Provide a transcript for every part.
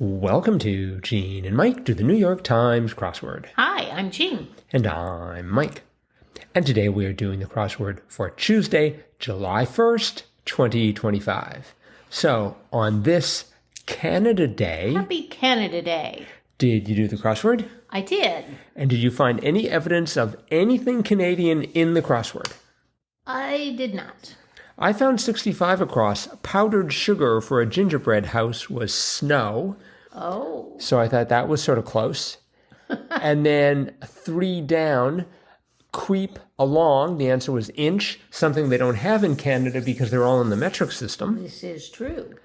Welcome to Gene and Mike do the New York Times crossword. Hi, I'm Jean. And I'm Mike. And today we are doing the crossword for Tuesday, July 1st, 2025. So, on this Canada Day... Happy Canada Day. Did you do the crossword? I did. And did you find any evidence of anything Canadian in the crossword? I did not. I found 65 across. Powdered sugar for a gingerbread house was snow. Oh. So I thought that was sort of close. And then 3 down, creep along. The answer was inch, something they don't have in Canada because they're all in the metric system. This is true.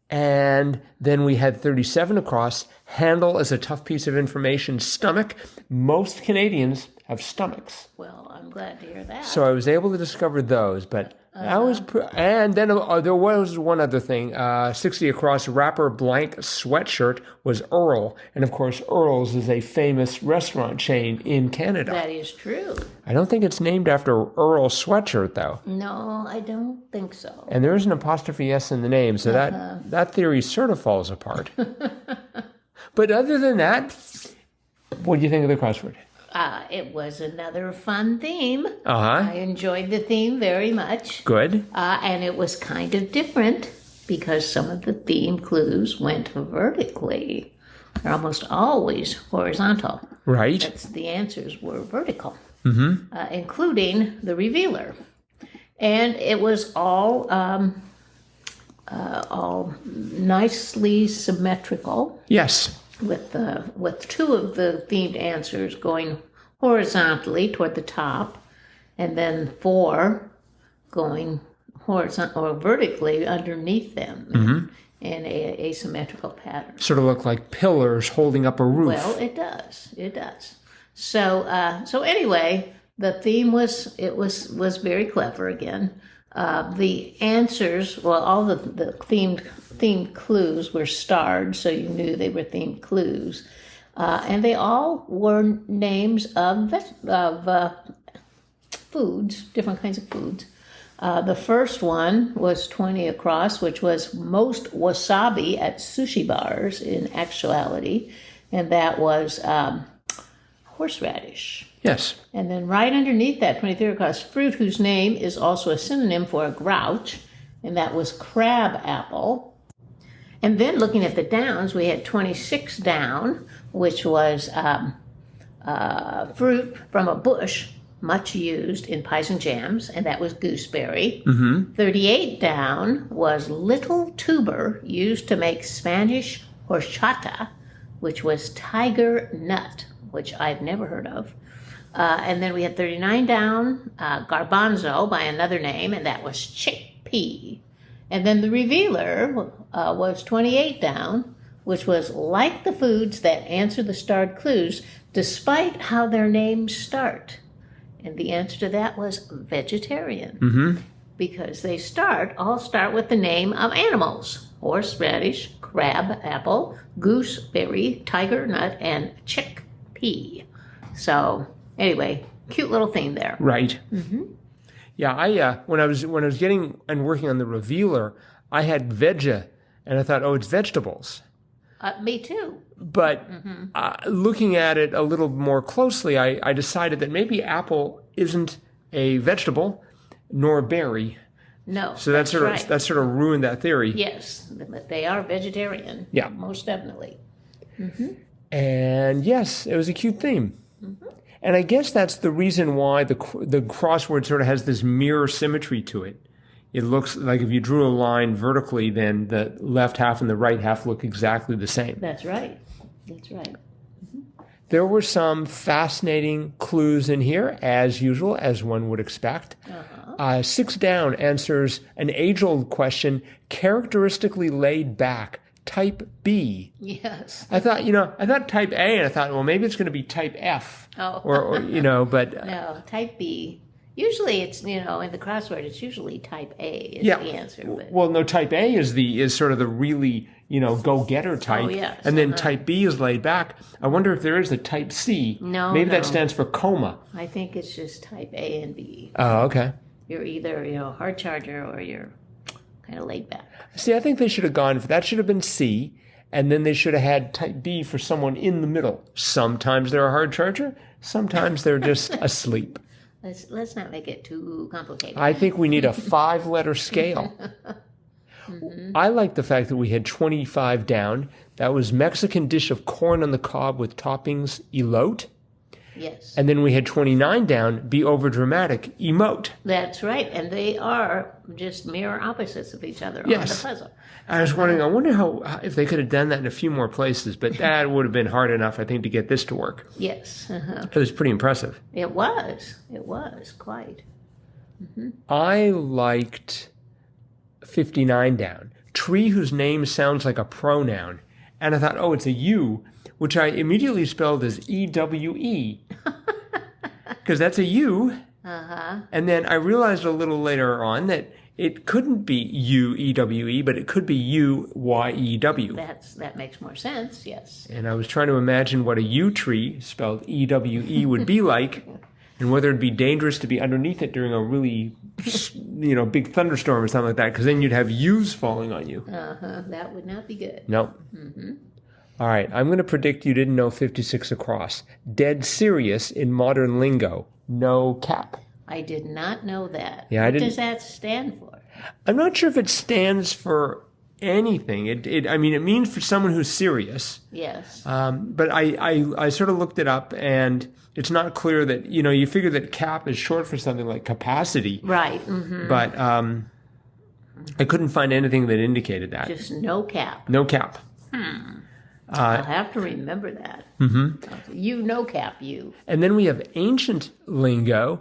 And then we had 37 across. Handle is a tough piece of information. Stomach. Most Canadians have stomachs. Well, I'm glad to hear that. So I was able to discover those, but that was... and then there was one other thing. 60 across, wrapper blank sweatshirt was Earl. And of course, Earl's is a famous restaurant chain in Canada. That is true. I don't think it's named after Earl sweatshirt, though. No, I don't think so. And there is an apostrophe S in the name, so that theory sort of falls apart. But other than that, what do you think of the crossword? It was another fun theme. Uh-huh. I enjoyed the theme very much. Good. And it was kind of different because some of the theme clues went vertically. They're almost always horizontal. Right. The answers were vertical, including the revealer. And it was all nicely symmetrical. Yes. With 2 of the themed answers going horizontally toward the top, and then 4 going horizontal or vertically underneath them in a asymmetrical pattern. Sort of look like pillars holding up a roof. Well, it does. It does. So anyway, the theme was very clever again. The answers, well, all the themed clues were starred, so you knew they were themed clues. And they all were names of foods, different kinds of foods. The first one was 20 across, which was most wasabi at sushi bars in actuality, and that was horseradish. Yes. And then right underneath that, 23 across, fruit whose name is also a synonym for a grouch, and that was crab apple. And then looking at the downs, we had 26 down, which was fruit from a bush, much used in pies and jams, and that was gooseberry. 38 down was little tuber used to make Spanish horchata, which was tiger nut, which I've never heard of. And then we had 39 down, garbanzo by another name, and that was chickpea. And then the revealer was 28 down, which was like the foods that answer the starred clues, despite how their names start. And the answer to that was vegetarian. Because they all start with the name of animals: horseradish, crab apple, gooseberry, tiger nut, and chickpea. So anyway, cute little theme there. Right. Yeah, I when I was getting and working on the revealer, I had veggie, and I thought, oh, it's vegetables. Me too. But looking at it a little more closely, I decided that maybe apple isn't a vegetable nor a berry. No, so that sort of ruined that theory. Yes, but they are vegetarian. Yeah, most definitely. And yes, it was a cute theme. And I guess that's the reason why the crossword sort of has this mirror symmetry to it. It looks like if you drew a line vertically, then the left half and the right half look exactly the same. That's right. That's right. There were some fascinating clues in here, as usual, as one would expect. 6 down answers an age-old question, characteristically laid back. Type B. Yes. I thought type A, and I thought, well, maybe it's going to be type F. Oh. Or but... No, type B. Usually it's, in the crossword, it's usually type A is the answer. But... Well, no, type A is sort of the really, go-getter type. Oh, yes. And then type B is laid back. I wonder if there is a type C. No, maybe that stands for coma. I think it's just type A and B. Oh, okay. You're either, hard charger or you're kind of laid back. See, I think they should have gone, that should have been C, and then they should have had type B for someone in the middle. Sometimes they're a hard charger. Sometimes they're just asleep. Let's not make it too complicated. I think we need a 5-letter scale. I like the fact that we had 25 down. That was Mexican dish of corn on the cob with toppings, elote. Yes. And then we had 29 down, be overdramatic, emote. That's right. And they are just mirror opposites of each other on the puzzle. I was wondering, I wonder if they could have done that in a few more places, but that would have been hard enough, I think, to get this to work. Yes. It was pretty impressive. It was. It was, quite. I liked 59 down. Tree whose name sounds like a pronoun. And I thought, oh, it's a U, which I immediately spelled as E-W-E. Because that's a U. And then I realized a little later on that it couldn't be U-E-W-E, but it could be U-Y-E-W. That makes more sense, yes. And I was trying to imagine what a U tree spelled E-W-E would be like, and whether it'd be dangerous to be underneath it during a really, big thunderstorm or something like that, because then you'd have U's falling on you. That would not be good. No. All right, I'm going to predict you didn't know 56 across. Dead serious in modern lingo. NOCAP. I did not know that. Yeah, what does that stand for? I'm not sure if it stands for anything. It means for someone who's serious. Yes. But I sort of looked it up, and it's not clear that, you figure that cap is short for something like capacity. Right. But I couldn't find anything that indicated that. Just no cap. No cap. I'll have to remember that. No cap, you. And then we have ancient lingo,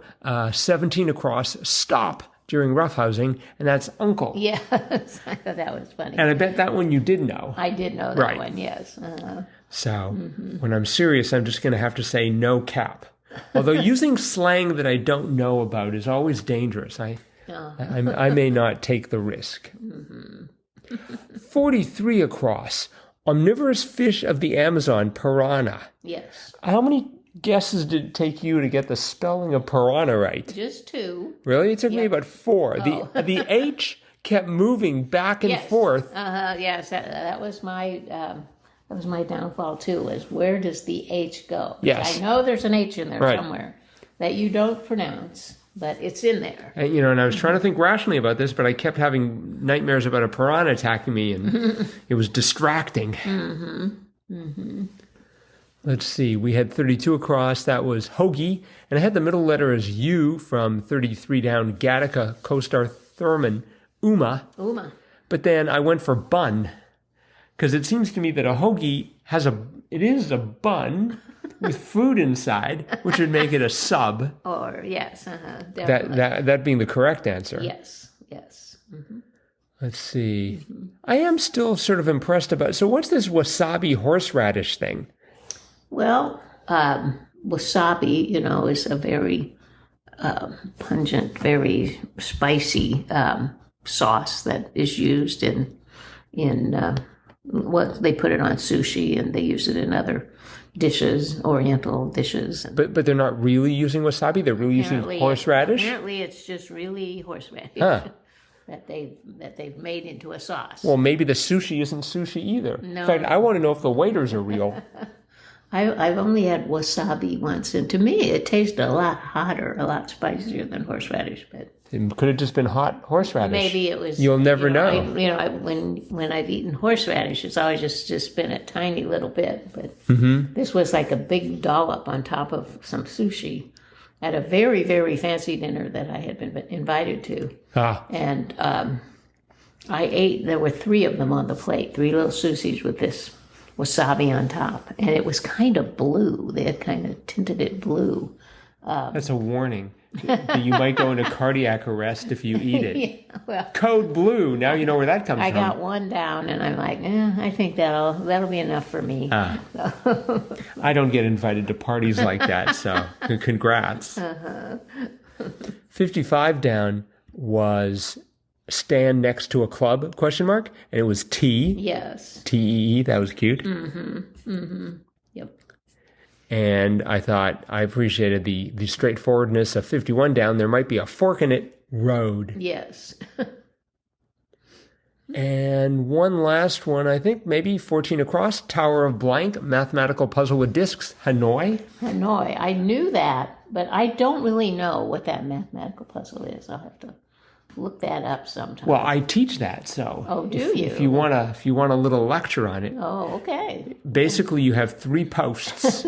17 across, stop during roughhousing, and that's uncle. Yes, I thought that was funny. And I bet that one you did know. I did know that one, yes. So when I'm serious, I'm just going to have to say no cap. Although using slang that I don't know about is always dangerous. I may not take the risk. 43 across. Omnivorous fish of the Amazon, piranha. Yes. How many guesses did it take you to get the spelling of piranha right? Just 2. Really? It took me about 4. Oh. The H kept moving back and forth. Yes, that was my downfall too. Was where does the H go? Yes. I know there's an H in there somewhere that you don't pronounce, but it's in there. And I was trying to think rationally about this, but I kept having nightmares about a piranha attacking me, and it was distracting. Let's see. We had 32 across. That was hoagie. And I had the middle letter as U from 33 down. Gattaca, co-star Thurman, Uma. But then I went for bun, because it seems to me that a hoagie is a bun with food inside, which would make it a sub. Or, yes, definitely. That being the correct answer. Yes. Let's see. I am still sort of impressed about... So what's this wasabi horseradish thing? Well, wasabi, is a very pungent, very spicy sauce that is used in they put it on sushi, and they use it in other dishes, Oriental dishes. But they're not really using wasabi? They're really using horseradish? Apparently it's just really horseradish that they've made into a sauce. Well, maybe the sushi isn't sushi either. No. In fact, I want to know if the waiters are real. I've only had wasabi once, and to me it tasted a lot hotter, a lot spicier than horseradish. But it could have just been hot horseradish. Maybe it was. You'll never know. When I've eaten horseradish, it's always just been a tiny little bit. But this was like a big dollop on top of some sushi at a very, very fancy dinner that I had been invited to. And I ate. There were 3 of them on the plate, 3 little sushis with this wasabi on top, and it was kind of blue. They had kind of tinted it blue. That's a warning that you might go into cardiac arrest if you eat it. Yeah, well, Code blue. Now you know where that comes from. I got one down, and I'm like, I think that'll be enough for me. I don't get invited to parties like that, so congrats. 55 down was stand next to a club, ? And it was T. Yes. T-E-E. That was cute. Yep. And I thought I appreciated the straightforwardness of 51 down. There might be a fork in it. Road. Yes. And one last one, I think maybe 14 across, Tower of Blank, mathematical puzzle with discs, Hanoi. Hanoi. I knew that, but I don't really know what that mathematical puzzle is. I'll have to look that up sometime. Well, I teach that, so. Oh, do you? If you want a little lecture on it. Oh, okay. Basically, you have 3 posts.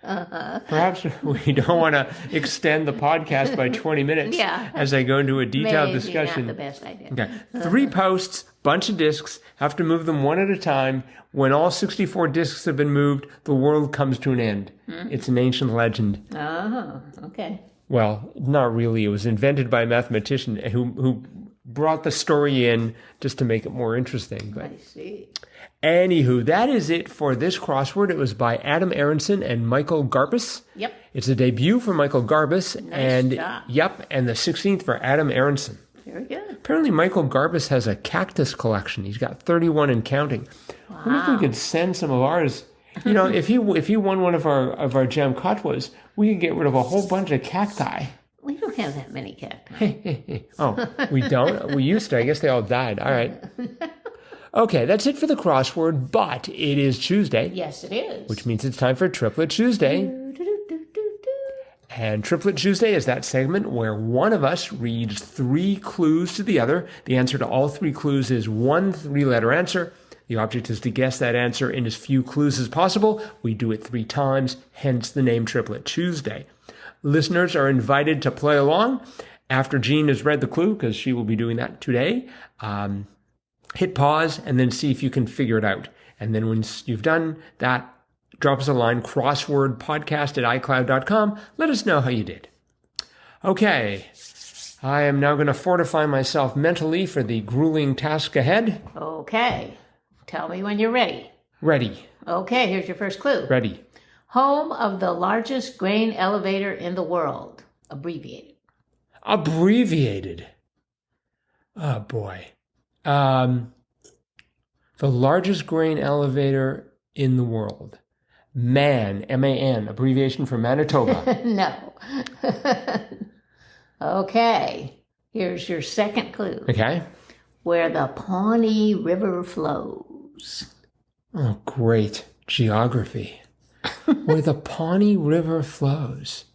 Perhaps we don't want to extend the podcast by 20 minutes as I go into a detailed discussion. Not the best idea. Okay. 3 posts, bunch of discs, have to move them one at a time. When all 64 discs have been moved, the world comes to an end. It's an ancient legend. Oh, okay. Well, not really. It was invented by a mathematician who brought the story in just to make it more interesting. But I see. Anywho, that is it for this crossword. It was by Adam Aronson and Michael Garbus. Yep. It's a debut for Michael Garbus. Nice job. Yep, and the 16th for Adam Aronson. Very good. Apparently, Michael Garbus has a cactus collection. He's got 31 and counting. Wow. I wonder if we could send some of ours. You know, if he won one of our jam katwas, we could get rid of a whole bunch of cacti. We don't have that many cacti. Oh, we don't? We used to. I guess they all died. All right. Okay, that's it for the crossword, but it is Tuesday. Yes, it is. Which means it's time for Triplet Tuesday. And Triplet Tuesday is that segment where one of us reads 3 clues to the other. The answer to all 3 clues is one 3-letter answer. The object is to guess that answer in as few clues as possible. We do it 3 times, hence the name Triplet Tuesday. Listeners are invited to play along after Jean has read the clue, because she will be doing that today. Hit pause and then see if you can figure it out. And then when you've done that, drop us a line, crosswordpodcast@icloud.com. Let us know how you did. Okay, I am now going to fortify myself mentally for the grueling task ahead. Okay. Tell me when you're ready. Ready. Okay, here's your first clue. Ready. Home of the largest grain elevator in the world. Abbreviated. Abbreviated. Oh, boy. The largest grain elevator in the world. MAN, M-A-N, abbreviation for Manitoba. No. Okay, here's your second clue. Okay. Where the Pawnee River flows. Oh, great. Geography. Where the Pawnee River flows.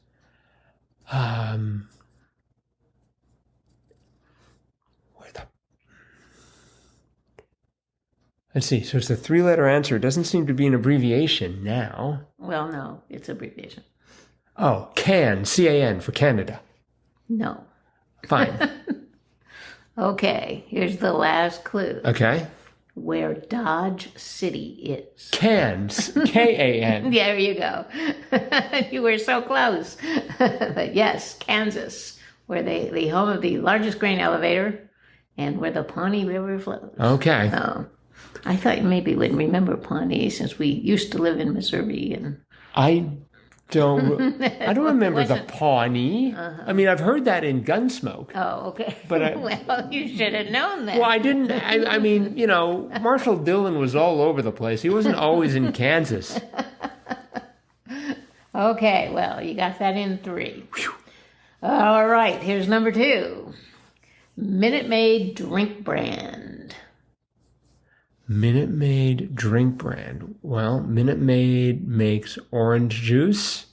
Let's see. So it's a 3-letter answer. It doesn't seem to be an abbreviation now. Well, no, it's abbreviation. Oh, CAN, C-A-N for Canada. No. Fine. Okay, here's the last clue. Okay. Where Dodge City is. Cans, K-A-N. There you go. You were so close. But yes, Kansas, where the home of the largest grain elevator and where the Pawnee River flows. Okay. Oh. I thought you maybe would remember Pawnee since we used to live in Missouri. And I don't remember the Pawnee. I mean, I've heard that in Gunsmoke. Oh, okay. But well, you should have known that. Well, I didn't. I mean, you know, Marshall Dillon was all over the place. He wasn't always in Kansas. Okay, well, you got that in 3. Whew. All right, here's number 2. Minute Maid drink brand. Minute Maid drink brand. Well, Minute Maid makes orange juice.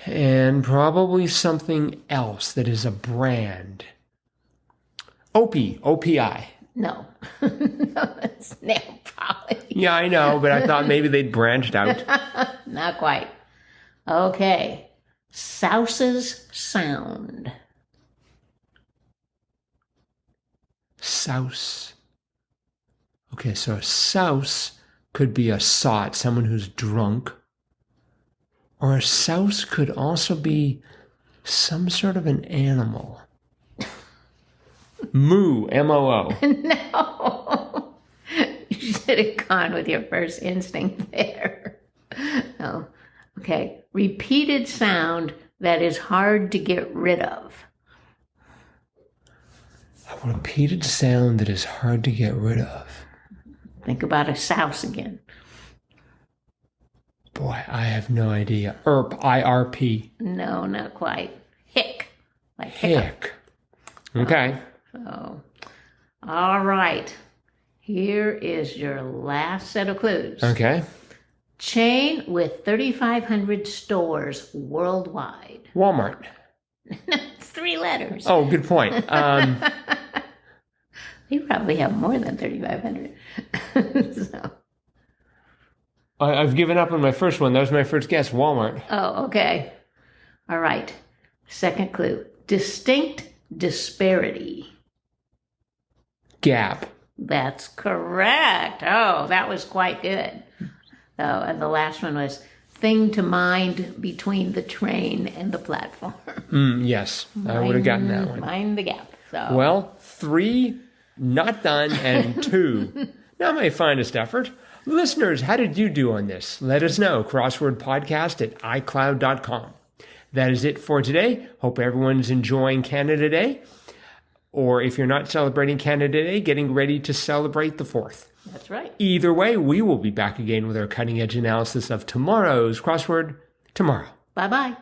And probably something else that is a brand. O-P-I. No. No, that's nail polish. Yeah, I know, but I thought maybe they'd branched out. Not quite. Okay. Souse's Sound. Souse. Okay, so a souse could be a sot, someone who's drunk. Or a souse could also be some sort of an animal. Moo, M-O-O. No. You should have gone with your first instinct there. No. Okay. Repeated sound that is hard to get rid of. A repeated sound that is hard to get rid of. Think about a souse again. Boy, I have no idea. IRP, I-R-P. No, not quite. Hick. Like hiccup. Hick. Okay. Oh. All right. Here is your last set of clues. Okay. Chain with 3,500 stores worldwide. Walmart. It's 3 letters. Oh, good point. You probably have more than 3,500. So. I've given up on my first one. That was my first guess, Walmart. Oh, okay. All right. Second clue. Distinct disparity. Gap. That's correct. Oh, that was quite good. Oh, and the last one was thing to mind between the train and the platform. Yes, I would have gotten that one. Mind the gap. So. Well, 3 not done and 2 not my finest effort. Listeners, how did you do on this? Let us know. crosswordpodcast@icloud.com. That is it for today. Hope everyone's enjoying Canada Day. Or if you're not celebrating Canada Day, getting ready to celebrate the 4th. That's right. Either way, we will be back again with our cutting edge analysis of tomorrow's crossword tomorrow. Bye-bye.